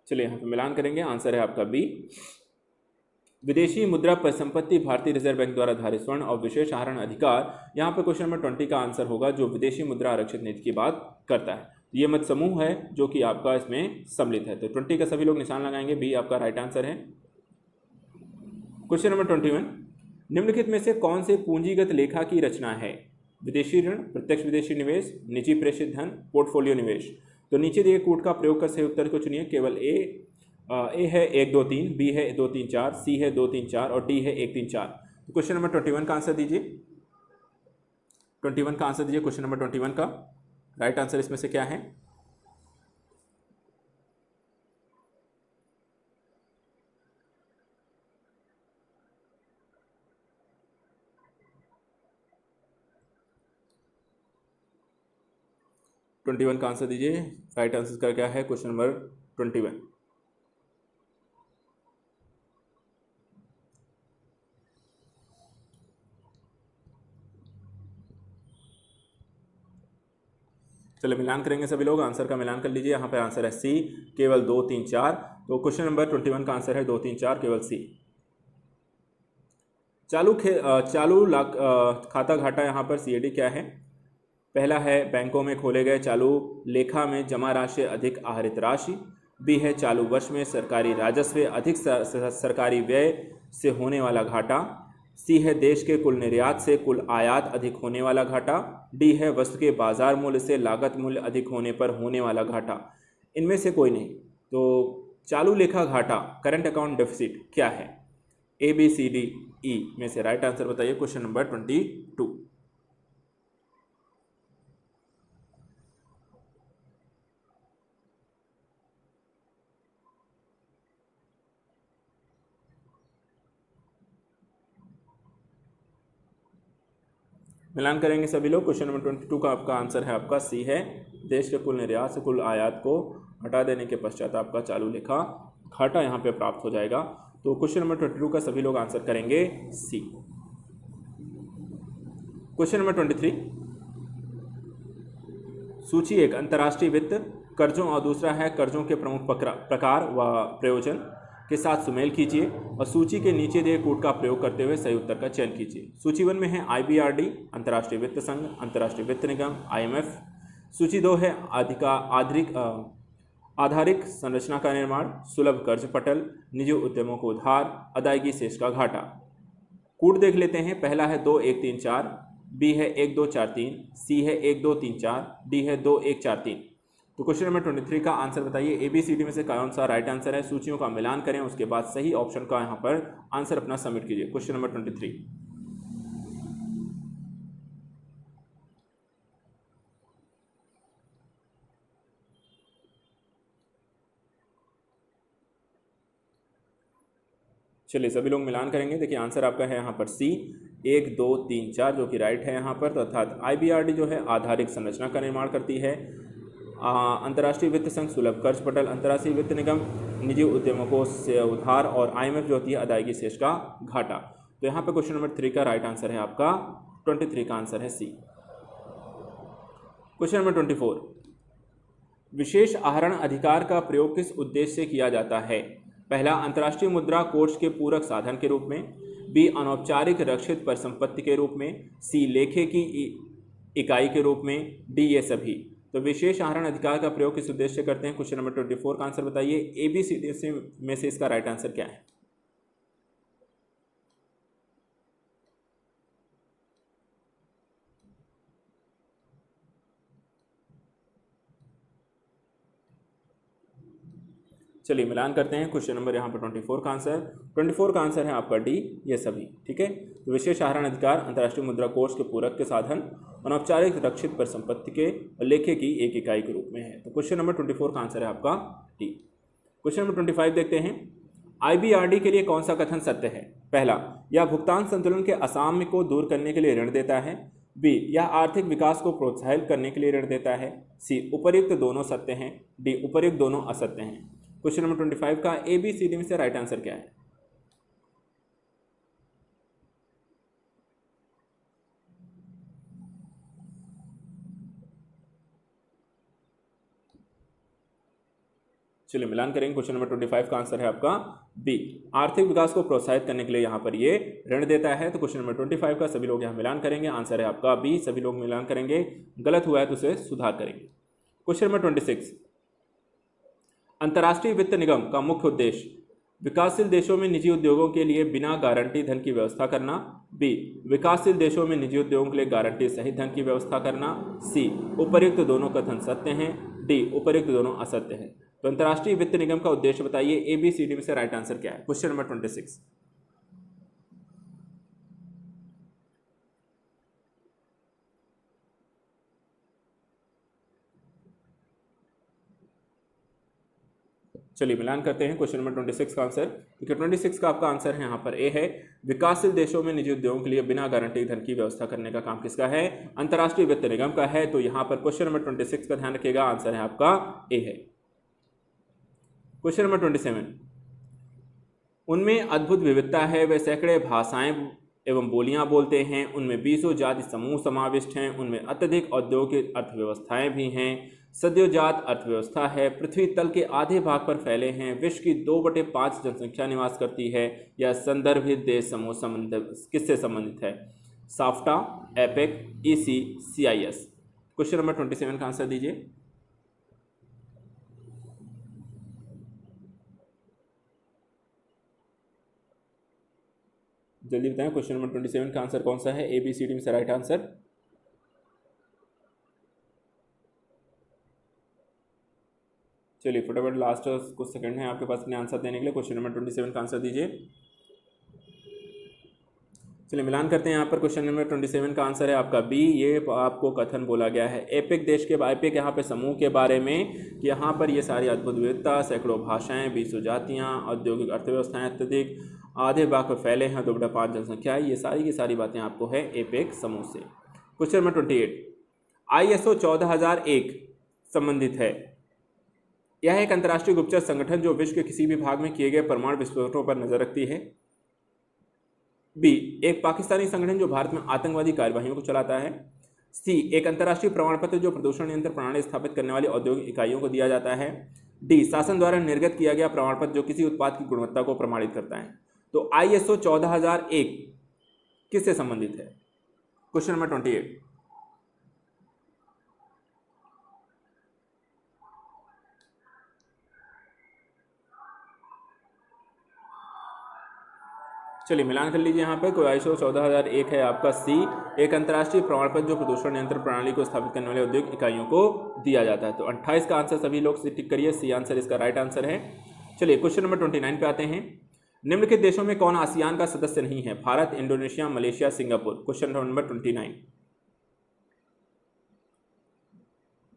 चलिए यहाँ पे मिलान करेंगे। आंसर है आपका बी, विदेशी मुद्रा परिसंपत्ति, भारतीय रिजर्व बैंक द्वारा धारित स्वर्ण और विशेष आहरण अधिकार। यहाँ पे क्वेश्चन नंबर 20 का आंसर होगा जो विदेशी मुद्रा आरक्षित निधि की बात करता है। ये मत समूह है जो कि आपका इसमें सम्मिलित है। तो 20 का सभी लोग निशान लगाएंगे, बी आपका राइट आंसर है। क्वेश्चन नंबर 21, निम्नलिखित में से कौन से पूंजीगत लेखा की रचना है? विदेशी ऋण, प्रत्यक्ष विदेशी निवेश, निजी प्रेषित धन, पोर्टफोलियो निवेश। तो नीचे दिए कूट का प्रयोग कर सही उत्तर को चुनिए। केवल ए है 1 2 3, बी है 2 3 4, सी है 2 3 4 और डी है 1 3 4। तो क्वेश्चन नंबर 21 का आंसर दीजिए। 21 का आंसर दीजिए। क्वेश्चन नंबर 21 का राइट आंसर इसमें से क्या है? ट्वेंटी वन का आंसर दीजिए। राइट आंसर का क्या है? Question number 21। चलिए मिलान करेंगे सभी लोग। आंसर का मिलान कर लीजिए। यहाँ पे आंसर है सी, केवल 2 3 4। तो क्वेश्चन नंबर 21 का आंसर है 2 3 4, केवल सी। चालू लाख खाता घाटा यहाँ पर सीएडी क्या है? पहला है बैंकों में खोले गए चालू लेखा में जमा राशि अधिक आहरित राशि। बी है चालू वर्ष में सरकारी राजस्व अधिक सरकारी व्यय से होने वाला घाटा। सी है देश के कुल निर्यात से कुल आयात अधिक होने वाला घाटा। डी है वस्तु के बाजार मूल्य से लागत मूल्य अधिक होने पर होने वाला घाटा। इनमें से कोई नहीं। तो चालू लेखा घाटा, करंट अकाउंट डेफिसिट क्या है? A B C D E में से राइट आंसर बताइए। Question number 22। मिलान करेंगे सभी लोग। क्वेश्चन नंबर 22 का आपका आंसर है आपका सी है, देश के कुल निर्यात से कुल आयात को हटा देने के पश्चात आपका चालू लेखा घाटा यहाँ पे प्राप्त हो जाएगा। तो क्वेश्चन नंबर 22 का सभी लोग आंसर करेंगे सी। क्वेश्चन नंबर 23, सूची एक अंतर्राष्ट्रीय वित्त कर्जों और दूसरा है कर्जों के प्रमुख प्रकार व प्रयोजन के साथ सुमेल कीजिए और सूची के नीचे दिए कूट का प्रयोग करते हुए सही उत्तर का चयन कीजिए। सूची 1 में है IBRD, अंतर्राष्ट्रीय वित्त संघ, अंतर्राष्ट्रीय वित्त निगम, IMF। सूची 2 है आधारिक संरचना का निर्माण, सुलभ कर्ज पटल, निजी उद्यमों को उधार, अदायगी शेष का घाटा। कूट देख लेते हैं। पहला है 2 1 3 4, बी है 1 2 4 3, सी है 1 2 3 4, डी है 2 1 4 3। तो क्वेश्चन नंबर 23 का आंसर बताइए। ABCD में से कौन सा राइट आंसर है? सूचियों का मिलान करें, उसके बाद सही ऑप्शन का यहाँ पर आंसर अपना सबमिट कीजिए। Question number 23। चलिए सभी लोग मिलान करेंगे। देखिए आंसर आपका है यहाँ पर सी, 1 2 3 4 जो कि राइट है यहाँ पर। तो अर्थात IBRD जो है आधारिक संरचना का निर्माण करती है, अंतर्राष्ट्रीय वित्त संघ सुलभ कर्ज पटल, अंतर्राष्ट्रीय वित्त निगम निजी उद्यमों को से उधार और IMF जो होती है अदायगी शेष का घाटा। तो यहाँ पर क्वेश्चन नंबर 3 का राइट आंसर है आपका 23 का आंसर है सी। क्वेश्चन नंबर 24, विशेष आहरण अधिकार का प्रयोग किस उद्देश्य से किया जाता है? पहला, अंतर्राष्ट्रीय मुद्रा कोष के पूरक साधन के रूप में, बी अनौपचारिक रक्षित परिसंपत्ति के रूप में, सी लेखे की इकाई के रूप में, डी ये सभी। तो विशेष आहरण अधिकार का प्रयोग किस उद्देश्य से करते हैं? क्वेश्चन नंबर 24 का आंसर बताइए। ABCD में से इसका राइट आंसर क्या है? चलिए मिलान करते हैं। क्वेश्चन नंबर यहाँ पर 24 का आंसर, 24 का आंसर है आपका डी, ये सभी। ठीक है, तो विशेष आहरण अधिकार अंतर्राष्ट्रीय मुद्रा कोष के पूरक के साधन अनौपचारिक रक्षित परिसंपत्ति के लेखे की एक इकाई के रूप में है। तो क्वेश्चन नंबर 24 का आंसर है आपका डी। क्वेश्चन नंबर 25 देखते हैं। IBRD के लिए कौन सा कथन सत्य है? पहला, यह भुगतान संतुलन के असाम्य को दूर करने के लिए ऋण देता है। बी, यह आर्थिक विकास को प्रोत्साहित करने के लिए ऋण देता है। सी, उपर्युक्त दोनों सत्य हैं। डी, उपर्युक्त दोनों असत्य हैं। क्वेश्चन नंबर 25 का ABCD में से राइट आंसर क्या है? चलिए मिलान करेंगे। क्वेश्चन नंबर 25 का आंसर है आपका बी, आर्थिक विकास को प्रोत्साहित करने के लिए यहाँ पर ये ऋण देता है। तो क्वेश्चन नंबर 25 का सभी लोग यहाँ मिलान करेंगे, आंसर है आपका बी, सभी लोग मिलान करेंगे। गलत हुआ है तो उसे सुधार करेंगे। क्वेश्चन नंबर 26, अंतर्राष्ट्रीय वित्त निगम का मुख्य उद्देश्य विकासशील देशों में निजी उद्योगों के लिए बिना गारंटी धन की व्यवस्था करना। बी, विकासशील देशों में निजी उद्योगों के लिए गारंटी सहित धन की व्यवस्था करना। सी, उपर्युक्त दोनों कथन सत्य हैं। डी, उपर्युक्त दोनों असत्य हैं। तो अंतर्राष्ट्रीय वित्त निगम का उद्देश्य बताइए। ABCD में से राइट आंसर क्या है? Question number 26। चलिए मिलान करते हैं। क्वेश्चन नंबर 26 का आंसर, क्योंकि 26 का आपका आंसर है यहाँ पर ए है, विकासशील देशों में निजी उद्योगों के लिए बिना गारंटी धन की व्यवस्था करने का काम किसका है? अंतर्राष्ट्रीय वित्त निगम का है। तो यहाँ पर क्वेश्चन नंबर 26 का ध्यान रखिएगा, आंसर है आपका ए है। क्वेश्चन नंबर 27, उनमें अद्भुत विविधता है, वे सैकड़े भाषाएं एवं बोलियां बोलते हैं, उनमें 20 जाति समूह समाविष्ट हैं, उनमें अत्यधिक औद्योगिक अर्थव्यवस्थाएं भी हैं, सद्योजात अर्थव्यवस्था है, पृथ्वी तल के आधे भाग पर फैले हैं, विश्व की 2/5 जनसंख्या निवास करती है। यह संदर्भित देश समूह किससे संबंधित है? SAFTA, APEC, EC, CIS। Question number 27 का आंसर दीजिए। जल्दी बताएं, क्वेश्चन नंबर 27 का आंसर कौन सा है? ABCD में से राइट आंसर। चलिए फटाफट, लास्ट कुछ सेकंड है आपके पास अपने आंसर देने के लिए। क्वेश्चन नंबर 27 का आंसर दीजिए। चलिए मिलान करते हैं। यहाँ पर क्वेश्चन नंबर 27 का आंसर है आपका बी, ये आपको कथन बोला गया है एपेक देश के, एपेक यहाँ पे समूह के बारे में, कि यहाँ पर ये सारी अद्भुत विविधता, सैकड़ों भाषाएं, 20 जातियाँ, औद्योगिक अर्थव्यवस्थाएं अत्यधिक आधे भाग पर फैले हैं, 2/5 जनसंख्या, ये सारी की सारी बातें आपको है एपेक समूह से। क्वेश्चन नंबर 28, ISO 14001 संबंधित है। यह एक अंतर्राष्ट्रीय गुप्तचर संगठन जो विश्व के किसी भी भाग में किए गए परमाणु विस्फोटों पर नजर रखती है। बी, एक पाकिस्तानी संगठन जो भारत में आतंकवादी कार्यवाहियों को चलाता है। सी, एक अंतर्राष्ट्रीय प्रमाण पत्र जो प्रदूषण नियंत्रण प्रणाली स्थापित करने वाली औद्योगिक इकाइयों को दिया जाता है। डी, शासन द्वारा निर्गत किया गया प्रमाण पत्र जो किसी उत्पाद की गुणवत्ता को प्रमाणित करता है। तो ISO 14001 किससे संबंधित है? Question number 28। चलिए मिलान कर लीजिए। यहाँ पे कोई ISO 14001 है आपका सी, एक अंतर्राष्ट्रीय प्रमाण पत्र जो प्रदूषण नियंत्रण प्रणाली को स्थापित करने वाली औद्योगिक इकाइयों को दिया जाता है। तो 28 का आंसर सभी लोग टिक करिए, सी आंसर इसका राइट आंसर है। चलिए क्वेश्चन नंबर 29 पे आते हैं। निम्नलिखित देशों में कौन आसियान का सदस्य नहीं है? Bharat, Indonesia, Malaysia, Singapore. Question number 29,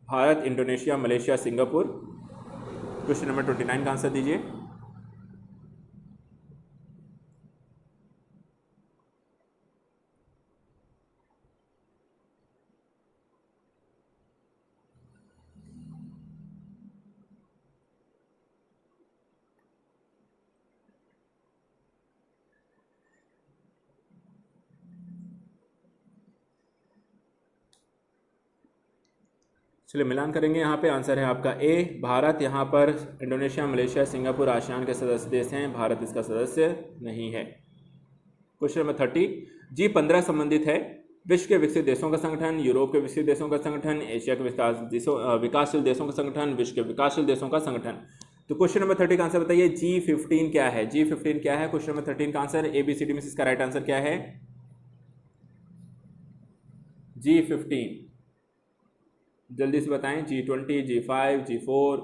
Bharat, Indonesia, Malaysia, Singapore. Question number 29 का आंसर दीजिए। चलिए मिलान करेंगे। यहाँ पे आंसर है आपका ए, भारत। यहाँ पर इंडोनेशिया, मलेशिया, सिंगापुर आसियान के सदस्य देश हैं, भारत इसका सदस्य नहीं है। क्वेश्चन नंबर 30, G15 संबंधित है विश्व के विकसित देशों का संगठन, यूरोप के विकसित देशों का संगठन, एशिया के विकासशील देशों का संगठन, विश्व के विकासशील देशों का संगठन। तो क्वेश्चन नंबर 30 का आंसर बताइए। G15 क्या है? G15 क्या है? क्वेश्चन नंबर 13 का आंसर ABCD में से इसका राइट आंसर क्या है? G15 जल्दी से बताएं। G20, G5, G4।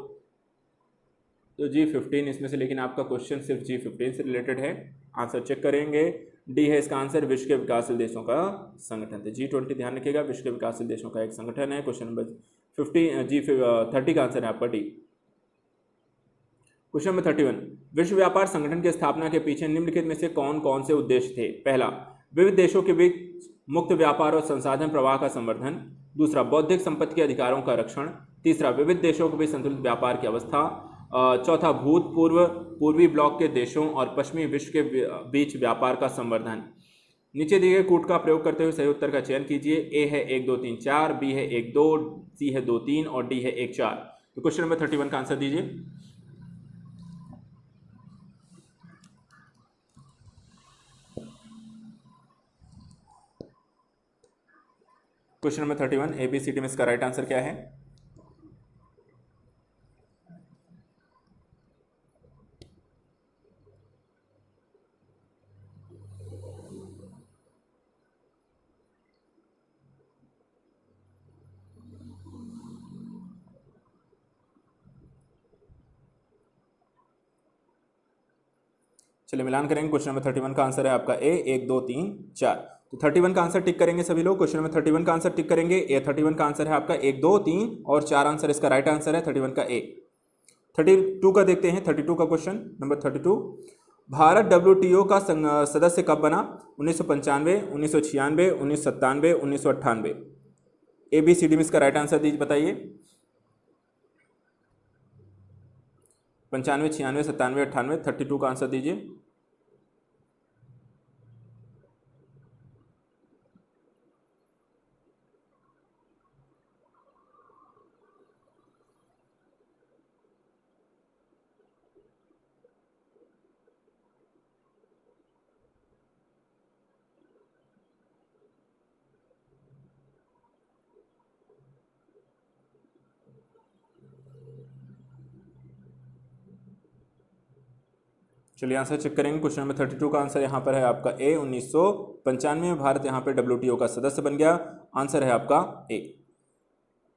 तो G15 इसमें से, लेकिन आपका क्वेश्चन सिर्फ G15 से रिलेटेड है। आंसर चेक करेंगे, डी है इसका आंसर, विश्व के विकासशील देशों का संगठन। तो G20 ध्यान रखिएगा, विश्व के विकासशील देशों का एक संगठन है। क्वेश्चन नंबर 30 का आंसर है आपका डी। क्वेश्चन नंबर 31, विश्व व्यापार संगठन की स्थापना के पीछे निम्नलिखित में से कौन कौन से उद्देश्य थे? पहला, विविध देशों के बीच मुक्त व्यापार और संसाधन प्रवाह का संवर्धन। दूसरा, बौद्धिक संपत्ति के अधिकारों का रक्षण। तीसरा, विविध देशों के बीच संतुलित व्यापार की अवस्था। चौथा, पूर्वी ब्लॉक के देशों और पश्चिमी विश्व के बीच व्यापार का संवर्धन। नीचे दिए गए कूट का प्रयोग करते हुए सही उत्तर का चयन कीजिए। ए है 1 2 3 4, बी है 1 2, सी है 2 3 और डी है 1 4। तो क्वेश्चन नंबर 31 का आंसर दीजिए। क्वेश्चन नंबर 31 ABCD में इसका राइट आंसर क्या है? चलिए मिलान करेंगे। क्वेश्चन नंबर 31 का आंसर है आपका ए 1 2 3 4। तो 31 का आंसर टिक करेंगे सभी लोग। क्वेश्चन नंबर 31 का आंसर टिक करेंगे। ए 31 का आंसर है आपका 1 2 3 और 4 आंसर इसका राइट आंसर है 31 का ए। 32 का देखते हैं। 32 का क्वेश्चन नंबर 32, भारत WTO का सदस्य कब बना? 1995, 1996, 1997, 1998। ABCD में इसका राइट आंसर दीजिए, बताइए। 95, 96, 97, 98। 32 का आंसर दीजिए। चलिए आंसर चेक करेंगे। क्वेश्चन नंबर 32 का आंसर यहाँ पर है आपका ए 1995 में भारत यहाँ पे WTO का सदस्य बन गया। आंसर है आपका ए।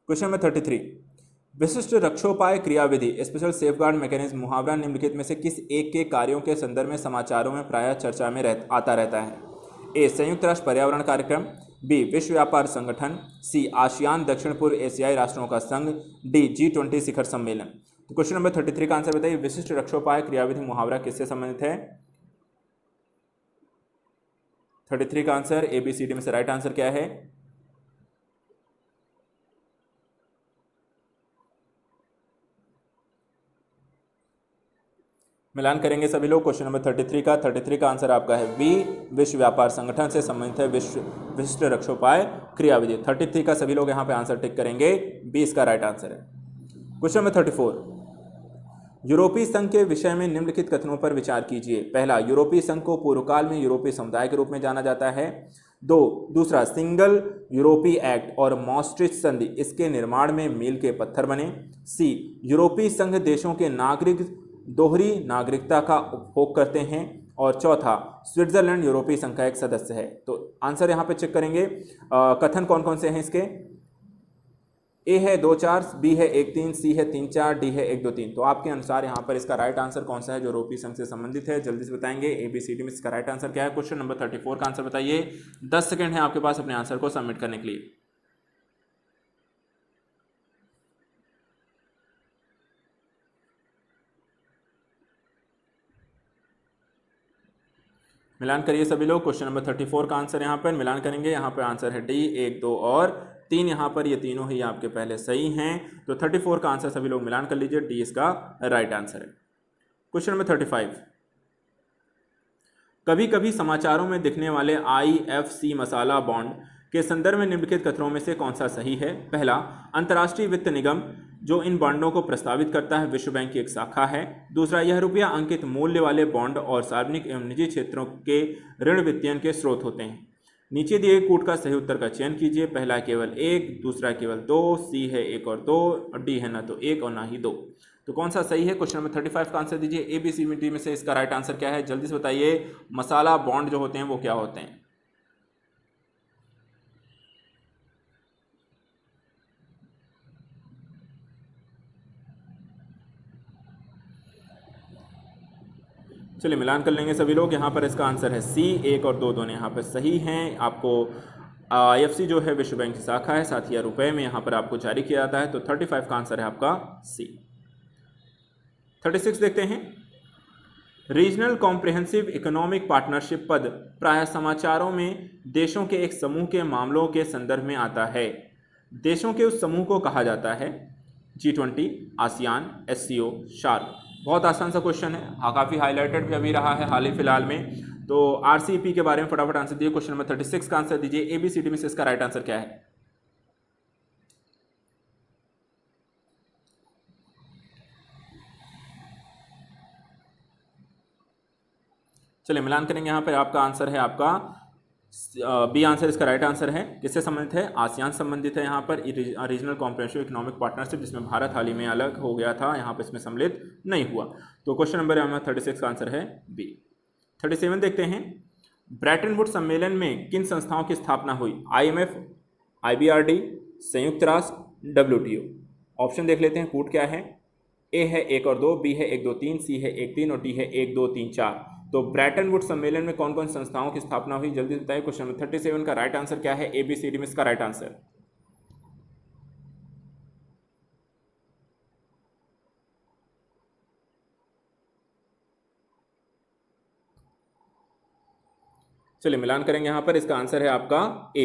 क्वेश्चन नंबर 33, विशिष्ट रक्षोपाय क्रियाविधि स्पेशल सेफगार्ड मैकेनिज्म मुहावरा निम्नलिखित में से किस एक के कार्यों के संदर्भ में समाचारों में प्रायः चर्चा में आता रहता है? ए संयुक्त राष्ट्र पर्यावरण कार्यक्रम, बी विश्व व्यापार संगठन, सी आसियान दक्षिण पूर्व एशियाई राष्ट्रों का संघ, डी G20 शिखर सम्मेलन। तो क्वेश्चन नंबर 33 का आंसर बताइए, विशिष्ट रक्षोपाय क्रियाविधि मुहावरा किससे संबंधित है? 33 का आंसर ABCD में से राइट आंसर क्या है? मिलान करेंगे सभी लोग। क्वेश्चन नंबर 33 का आंसर आपका है बी, विश्व व्यापार संगठन से संबंधित है विशिष्ट रक्षोपाय क्रियाविधि। 33 का सभी लोग यहाँ पे आंसर टिक करेंगे, बी इसका राइट आंसर है। क्वेश्चन नंबर 34, यूरोपीय संघ के विषय में निम्नलिखित कथनों पर विचार कीजिए। पहला, यूरोपीय संघ को पूर्व काल में यूरोपीय समुदाय के रूप में जाना जाता है। दूसरा, सिंगल यूरोपीय एक्ट और मॉस्ट्रिच संधि इसके निर्माण में मील के पत्थर बने। सी, यूरोपीय संघ देशों के नागरिक दोहरी नागरिकता का उपभोग करते हैं। और चौथा, स्विट्जरलैंड यूरोपीय संघ का एक सदस्य है। तो आंसर यहाँ पे चेक करेंगे। कथन कौन कौन से हैं इसके? ए है 2 4, बी है 1 3, सी है 3 4, डी है 1 2 3। तो आपके अनुसार यहाँ पर इसका राइट आंसर कौन सा है जो यूरोपीय संघ से संबंधित है? जल्दी से बताएंगे। ABCD में इसका राइट आंसर क्या है? क्वेश्चन नंबर 34 का आंसर बताइए। 10 सेकंड है आपके पास अपने आंसर को सबमिट करने के लिए। मिलान करिए सभी लोग। क्वेश्चन नंबर 34 का आंसर यहाँ पर मिलान करेंगे। यहाँ पर आंसर है डी 1 2 और 3। यहाँ पर ये तीनों ही आपके पहले सही हैं। तो 34 का आंसर सभी लोग मिलान कर लीजिए, डी इसका राइट आंसर है। क्वेश्चन नंबर 35, कभी कभी समाचारों में दिखने वाले IFC मसाला बॉन्ड के संदर्भ में निम्नलिखित कथनों में से कौन सा सही है? पहला, अंतर्राष्ट्रीय वित्त निगम जो इन बॉन्डों को प्रस्तावित करता है विश्व बैंक की एक शाखा है। दूसरा, यह रुपया अंकित मूल्य वाले बॉन्ड और सार्वजनिक एवं निजी क्षेत्रों के ऋण वित्तीयन के स्रोत होते हैं। नीचे दिए कूट का सही उत्तर का चयन कीजिए। पहला केवल 1, दूसरा केवल 2, सी है 1 और 2 और डी है ना तो 1 और ना ही 2। तो कौन सा सही है? क्वेश्चन नंबर 35 का आंसर दीजिए। ABCD में से इसका राइट आंसर क्या है? जल्दी से बताइए। मसाला बॉन्ड जो होते हैं वो क्या होते हैं? चलिए मिलान कर लेंगे सभी लोग। यहाँ पर इसका आंसर है सी। 1 और 2 दोनों यहाँ पर सही हैं। आपको IFC जो है विश्व बैंक की शाखा है, साथ ही रुपए में यहाँ पर आपको जारी किया जाता है। तो 35 का आंसर है आपका सी। 36 देखते हैं। रीजनल कॉम्प्रिहेंसिव इकोनॉमिक पार्टनरशिप पद प्रायः समाचारों में देशों के एक समूह के मामलों के संदर्भ में आता है। देशों के उस समूह को कहा जाता है G20, आसियान, SCO, शार्क। बहुत आसान सा क्वेश्चन है, हाँ काफ़ी हाईलाइटेड भी अभी रहा है हाल ही फिलहाल में। तो RCEP के बारे में फटाफट आंसर दिए। क्वेश्चन नंबर 36 का आंसर दीजिए। ABCD में से इसका राइट आंसर क्या है? चलिए मिलान करेंगे। यहाँ पर आपका आंसर है आपका बी आंसर इसका राइट आंसर है। किससे संबंधित है? आसियान संबंधित है। यहाँ पर रीजनल कॉम्प्रिहेंसिव इकोनॉमिक पार्टनरशिप, जिसमें भारत हाल ही में अलग हो गया था, यहाँ पर इसमें सम्मिलित नहीं हुआ। तो क्वेश्चन नंबर 36 का आंसर है बी। 37 देखते हैं। ब्रेटन वुड्स सम्मेलन में किन संस्थाओं की स्थापना हुई? IMF, IBRD, संयुक्त राष्ट्र, WTO। ऑप्शन देख लेते हैं। कूट क्या है? ए है 1 और 2, बी है 1 2 3, सी है 1 3 और डी है 1 2 3 4। तो ब्रेटन वुड्स सम्मेलन में कौन कौन संस्थाओं की स्थापना हुई? जल्दी से बताइए। क्वेश्चन नंबर 37 का राइट आंसर क्या है? ABCD में इसका राइट आंसर। चलिए मिलान करेंगे। यहाँ पर इसका आंसर है आपका ए।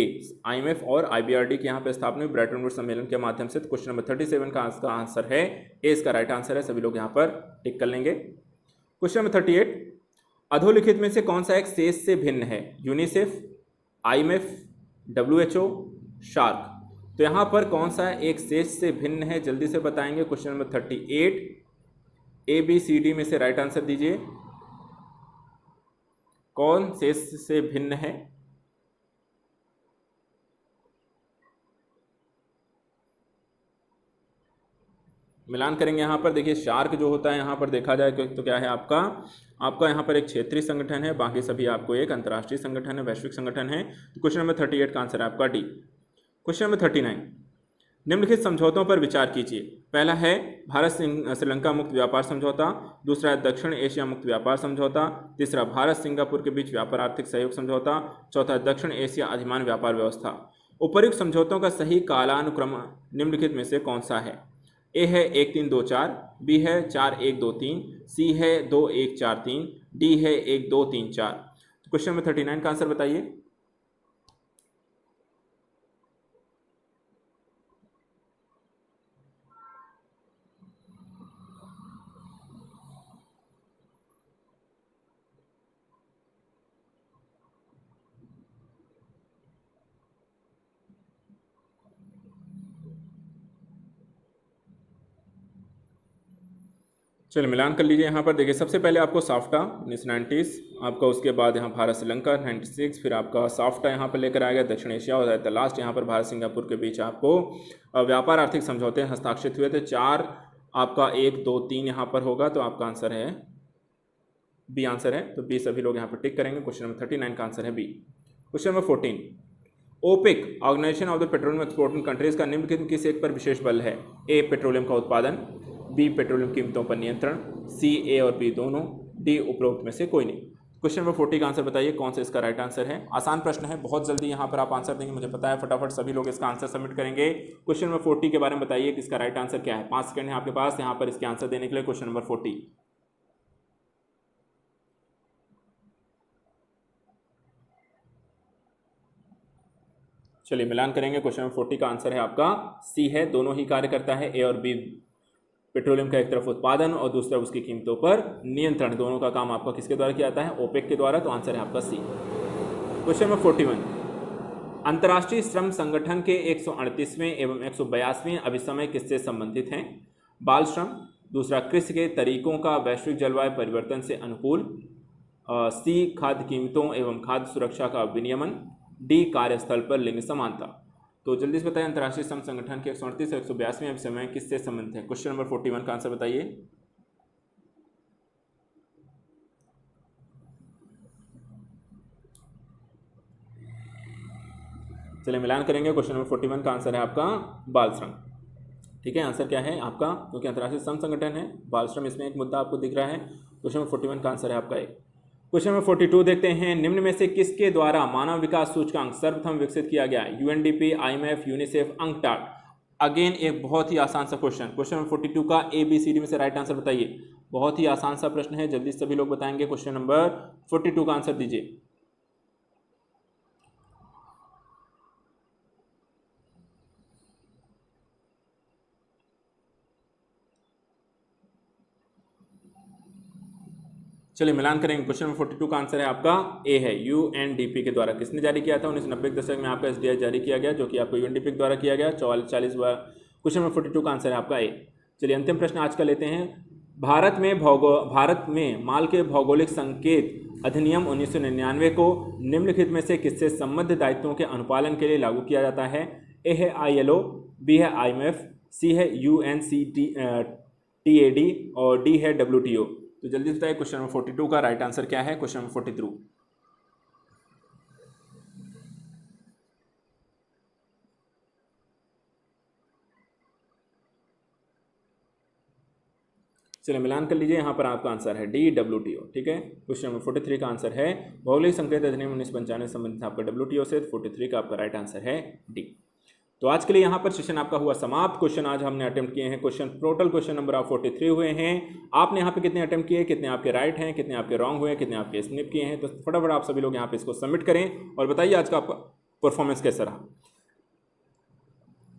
IMF और IBRD की यहाँ पर स्थापना हुई ब्रेटन वुड्स सम्मेलन के माध्यम से। तो क्वेश्चन नंबर 37 का इसका आंसर है ए, इसका राइट आंसर है। सभी लोग यहाँ पर टिक कर लेंगे। Question number 38। अधोलिखित में से कौन सा एक शेष से भिन्न है? UNICEF, IMF, WHO, shark. तो यहाँ पर कौन सा एक शेष से भिन्न है? जल्दी से बताएंगे। क्वेश्चन नंबर 38 ABCD में से राइट आंसर दीजिए। कौन शेष से भिन्न है? मिलान करेंगे। यहाँ पर देखिए शार्क जो होता है, यहाँ पर देखा जाए तो क्या है आपका यहाँ पर एक क्षेत्रीय संगठन है, बाकी सभी आपको एक अंतर्राष्ट्रीय संगठन है, वैश्विक संगठन है। तो क्वेश्चन नंबर 38 का आंसर है आपका डी। Question number 39। निम्नलिखित समझौतों पर विचार कीजिए। पहला है भारत श्रीलंका मुक्त व्यापार समझौता, दूसरा है दक्षिण एशिया मुक्त व्यापार समझौता, तीसरा भारत सिंगापुर के बीच व्यापार आर्थिक सहयोग समझौता, चौथा दक्षिण एशिया अधिमान व्यापार व्यवस्था। उपर्युक्त समझौतों का सही कालानुक्रम निम्नलिखित में से कौन सा है? ए है 1 3 2 4, बी है 4 1 2 3, सी है 2 1 4 3, डी है 1 2 3 4। तो क्वेश्चन नंबर 39 का आंसर बताइए। चलिए मिलान कर लीजिए। यहाँ पर देखिए सबसे पहले आपको साफ्टा 1990s, आपका उसके बाद यहाँ भारत श्रीलंका 96, फिर आपका साफ्टा यहाँ पर लेकर आ गया दक्षिण एशिया, और द लास्ट यहाँ पर भारत सिंगापुर के बीच आपको व्यापार आर्थिक समझौते हस्ताक्षरित हुए थे। 4 आपका 1 2 3 यहाँ पर होगा, तो आपका आंसर है बी आंसर है। तो बी सभी लोग यहाँ पर टिक करेंगे। क्वेश्चन नंबर 39 का आंसर है B. Question number 14। OPEC organization of the petroleum exporting countries का निम्नलिखित किस एक पर विशेष बल है? ए पेट्रोलियम का उत्पादन, बी पेट्रोलियम कीमतों पर नियंत्रण, सी ए और बी दोनों, डी उपरोक्त में से कोई नहीं। क्वेश्चन नंबर 40 का आंसर बताइए कौन सा इसका राइट आंसर है। आसान प्रश्न है, बहुत जल्दी यहाँ पर आप आंसर देंगे, मुझे पता है। फटाफट सभी लोग इसका आंसर सबमिट करेंगे। क्वेश्चन नंबर 40 के बारे में बताइए कि इसका राइट आंसर क्या है। 5 सेकंड है आपके पास यहाँ पर इसके आंसर देने के लिए। Question number 40। चलिए मिलान करेंगे। क्वेश्चन नंबर 40 का आंसर है आपका सी है, दोनों ही कार्य करता है। ए और बी पेट्रोलियम का एक तरफ उत्पादन और दूसरा उसकी कीमतों पर नियंत्रण, दोनों का काम आपका किसके द्वारा किया जाता है? ओपेक के द्वारा। तो आंसर है आपका सी। Question number 41। अंतर्राष्ट्रीय श्रम संगठन के 138वें एवं 182वें अभिसमय किससे संबंधित हैं? बाल श्रम, दूसरा कृषि के तरीकों का वैश्विक जलवायु परिवर्तन से अनुकूल, सी खाद्य कीमतों एवं खाद्य सुरक्षा का विनियमन, डी कार्यस्थल पर लिंग समानता। तो जल्दी से बताइए अंतर्राष्ट्रीय श्रम संगठन के 138 और 182वें अभिसमय किससे संबंधित है? क्वेश्चन नंबर 41 का आंसर बताइए। चलिए मिलान करेंगे। क्वेश्चन नंबर 41 का आंसर है आपका बाल श्रम। ठीक है, आंसर क्या है आपका? क्योंकि अंतर्राष्ट्रीय श्रम संगठन है, बाल श्रम इसमें एक मुद्दा आपको दिख रहा है। क्वेश्चन नंबर 41 का आंसर है आपका ए। क्वेश्चन नंबर 42 देखते हैं, निम्न में से किसके द्वारा मानव विकास सूचकांक सर्वप्रथम विकसित किया गया? UNDP, IMF, UNICEF, UNCTAD. Again एक बहुत ही आसान सा क्वेश्चन। क्वेश्चन नंबर 42 का ABCD में से राइट आंसर बताइए। बहुत ही आसान सा प्रश्न है, जल्दी सभी लोग बताएंगे। क्वेश्चन नंबर 42 का आंसर दीजिए। चलिए मिलान करेंगे। क्वेश्चन नंबर 42 का आंसर है आपका ए है, यूएनडीपी के द्वारा। किसने जारी किया था? 1990 के दशक में आपका SDI जारी किया गया, जो कि आपको यूएनडीपी के द्वारा किया गया। 40 बार। क्वेश्चन नंबर 42 का आंसर है आपका ए। चलिए अंतिम प्रश्न आज का लेते हैं। भारत में माल के भौगोलिक संकेत अधिनियम 1999 को निम्नलिखित में से किससे संबद्ध दायित्वों के अनुपालन के लिए लागू किया जाता है? ए है ILO, बी है IMF, सी है UNCTAD और डी है WTO। तो जल्दी बताइए क्वेश्चन नंबर 42 का राइट आंसर क्या है? Question number 43। चलिए मिलान कर लीजिए। यहाँ पर आपका आंसर है डी, WTO। ठीक है, क्वेश्चन नंबर 43 का आंसर है भौगोलिक संकेत अधिनियम 1995 संबंधित आपका WTO से। 43 का आपका राइट आंसर है डी। तो आज के लिए यहाँ पर सेशन आपका हुआ समाप्त। क्वेश्चन आज हमने अटेम्प्ट किए हैं, क्वेश्चन टोटल क्वेश्चन नंबर आप 43 हुए हैं। आपने यहाँ पे कितने अटेम्प्ट किए, कितने आपके राइट हैं, कितने आपके रॉन्ग हुए, कितने आपके स्निप किए हैं? तो फटाफट आप सभी लोग यहाँ पे इसको सबमिट करें और बताइए आज का आपका परफॉर्मेंस कैसा रहा।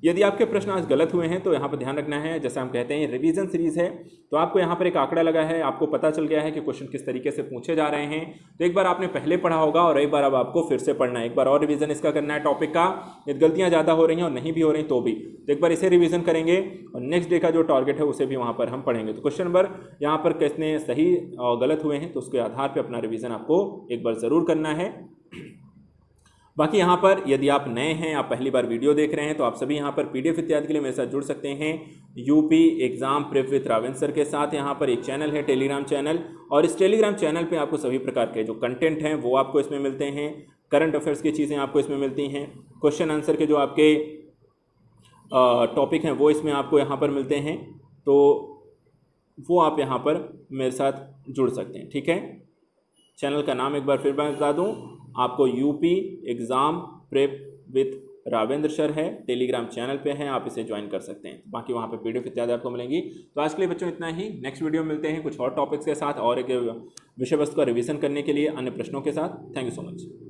यदि आपके प्रश्न आज गलत हुए हैं तो यहाँ पर ध्यान रखना है, जैसे हम कहते हैं रिवीजन सीरीज है, तो आपको यहाँ पर एक आंकड़ा लगा है, आपको पता चल गया है कि क्वेश्चन किस तरीके से पूछे जा रहे हैं। तो एक बार आपने पहले पढ़ा होगा और एक बार अब आपको फिर से पढ़ना है, एक बार और रिवीजन इसका करना है टॉपिक का। यदि गलतियाँ ज़्यादा हो रही हैं और नहीं भी हो रही तो भी, तो एक बार इसे रिवीजन करेंगे और नेक्स्ट डे का जो टारगेट है उसे भी वहाँ पर हम पढ़ेंगे। तो क्वेश्चन नंबर यहाँ पर कितने सही और गलत हुए हैं तो उसके आधार पर अपना रिवीजन आपको एक बार ज़रूर करना है। बाकी यहाँ पर यदि आप नए हैं, आप पहली बार वीडियो देख रहे हैं, तो आप सभी यहाँ पर PDF इत्यादि के लिए मेरे साथ जुड़ सकते हैं। UP exam prep with Ravendra sir के साथ यहाँ पर एक चैनल है, टेलीग्राम चैनल, और इस टेलीग्राम चैनल पे आपको सभी प्रकार के जो कंटेंट हैं वो आपको इसमें मिलते हैं। करंट अफेयर्स की चीज़ें आपको इसमें मिलती हैं, क्वेश्चन आंसर के जो आपके टॉपिक हैं वो इसमें आपको यहाँ पर मिलते हैं। तो वो आप यहाँ पर मेरे साथ जुड़ सकते हैं। ठीक है, चैनल का नाम एक बार फिर मैं बता दूँ आपको, UP exam prep with Ravendra sir है, टेलीग्राम चैनल पे है, आप इसे ज्वाइन कर सकते हैं। बाकी वहाँ पे PDF इत्यादि आपको मिलेंगी। तो आज के लिए बच्चों इतना ही, नेक्स्ट वीडियो में मिलते हैं कुछ और टॉपिक्स के साथ और एक विषय वस्तु का रिवीजन करने के लिए अन्य प्रश्नों के साथ। Thank you so much.